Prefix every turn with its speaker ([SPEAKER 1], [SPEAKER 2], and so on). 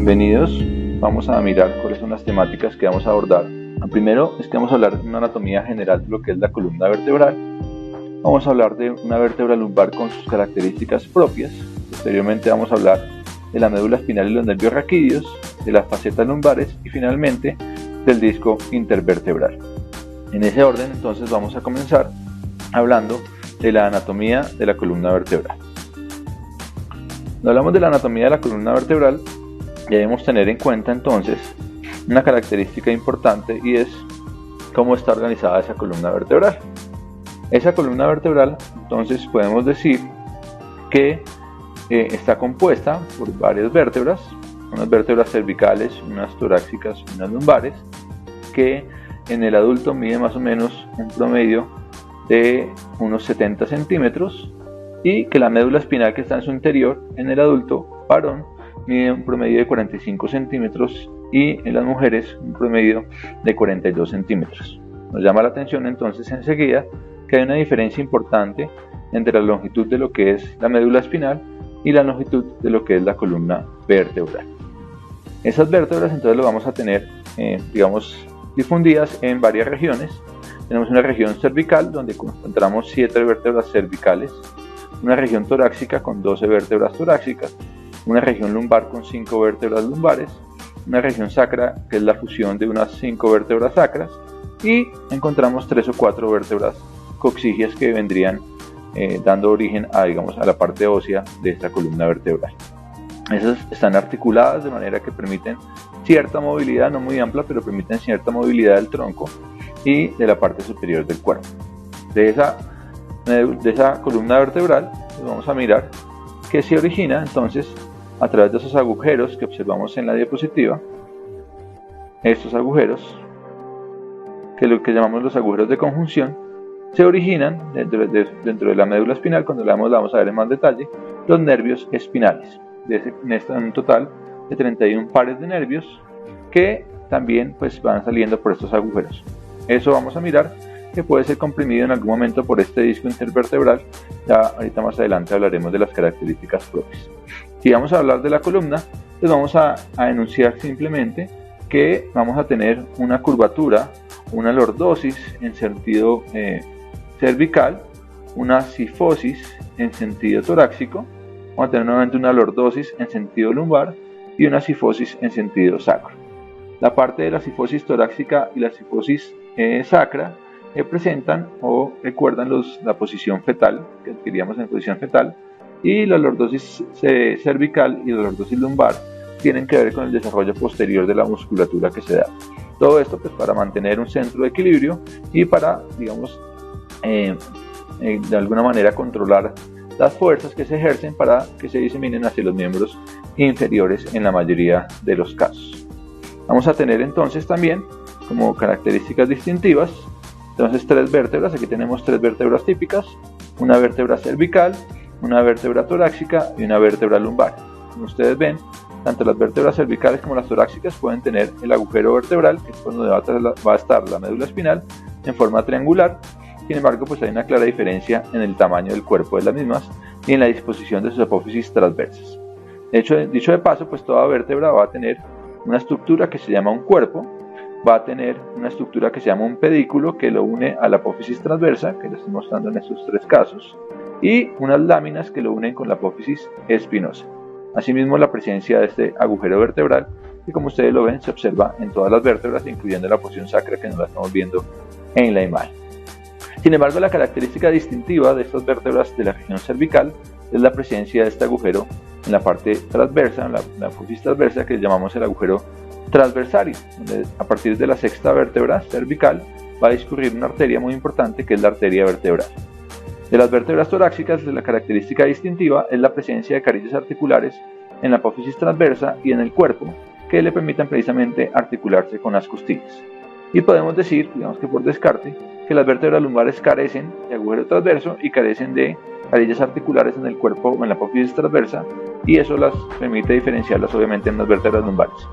[SPEAKER 1] Bienvenidos, vamos a mirar cuáles son las temáticas que vamos a abordar. Primero es que vamos a hablar de una anatomía general de lo que es la columna vertebral. Vamos a hablar de una vértebra lumbar con sus características propias. Posteriormente vamos a hablar de la médula espinal y los nervios raquídeos, de las facetas lumbares y finalmente del disco intervertebral. En ese orden entonces vamos a comenzar hablando de la anatomía de la columna vertebral. Cuando hablamos de la anatomía de la columna vertebral, debemos tener en cuenta entonces una característica importante, y es cómo está organizada esa columna vertebral. Esa columna vertebral, entonces, podemos decir que está compuesta por varias vértebras, unas vértebras cervicales, unas torácicas y unas lumbares, que en el adulto mide más o menos un promedio de unos 70 centímetros, y que la médula espinal que está en su interior en el adulto varón mide un promedio de 45 centímetros y en las mujeres un promedio de 42 centímetros. Nos llama la atención entonces enseguida que hay una diferencia importante entre la longitud de lo que es la médula espinal y la longitud de lo que es la columna vertebral. Esas vértebras entonces las vamos a tener difundidas en varias regiones. Tenemos una región cervical donde encontramos 7 vértebras cervicales, una región torácica con 12 vértebras torácicas, una región lumbar con 5 vértebras lumbares, una región sacra que es la fusión de unas 5 vértebras sacras, y encontramos 3 o 4 vértebras coccigeas que vendrían dando origen a la parte ósea de esta columna vertebral. Esas están articuladas de manera que permiten cierta movilidad, no muy amplia, pero permiten cierta movilidad del tronco y de la parte superior del cuerpo. De esa columna vertebral vamos a mirar que se origina entonces a través de esos agujeros que observamos en la diapositiva. Estos agujeros, que es lo que llamamos los agujeros de conjunción, se originan dentro de la médula espinal. Cuando la vamos a ver en más detalle los nervios espinales. En un total de 31 pares de nervios que también van saliendo por estos agujeros. Eso vamos a mirar que puede ser comprimido en algún momento por este disco intervertebral. Ya ahorita más adelante hablaremos de las características propias. Si vamos a hablar de la columna, pues vamos a enunciar simplemente que vamos a tener una curvatura, una lordosis en sentido cervical, una sifosis en sentido torácico, vamos a tener nuevamente una lordosis en sentido lumbar y una sifosis en sentido sacro. La parte de la sifosis torácica y la sifosis sacra presentan o recuerdan la posición fetal que adquiríamos en posición fetal, y la lordosis cervical y la lordosis lumbar tienen que ver con el desarrollo posterior de la musculatura que se da. Todo esto para mantener un centro de equilibrio y para de alguna manera controlar las fuerzas que se ejercen para que se diseminen hacia los miembros inferiores en la mayoría de los casos. Vamos a tener entonces también como características distintivas entonces 3 vértebras. Aquí tenemos 3 vértebras típicas: una vértebra cervical, una vértebra torácica y una vértebra lumbar. Como ustedes ven, tanto las vértebras cervicales como las torácicas pueden tener el agujero vertebral, que es por donde va a estar la médula espinal, en forma triangular. Sin embargo, hay una clara diferencia en el tamaño del cuerpo de las mismas y en la disposición de sus apófisis transversas. Dicho de paso, toda vértebra va a tener una estructura que se llama un cuerpo, va a tener una estructura que se llama un pedículo que lo une a la apófisis transversa, que les estoy mostrando en estos 3 casos, y unas láminas que lo unen con la apófisis espinosa. Asimismo, la presencia de este agujero vertebral, que como ustedes lo ven, se observa en todas las vértebras, incluyendo la porción sacra que nos la estamos viendo en la imagen. Sin embargo, la característica distintiva de estas vértebras de la región cervical es la presencia de este agujero en la parte transversa, en la apófisis transversa, que llamamos el agujero transversario, donde a partir de la 6ª vértebra cervical va a discurrir una arteria muy importante, que es la arteria vertebral. De las vértebras torácicas, la característica distintiva es la presencia de carillas articulares en la apófisis transversa y en el cuerpo, que le permitan precisamente articularse con las costillas. Y podemos decir, que por descarte, que las vértebras lumbares carecen de agujero transverso y carecen de carillas articulares en el cuerpo o en la apófisis transversa, y eso las permite diferenciarlas obviamente en las vértebras lumbares.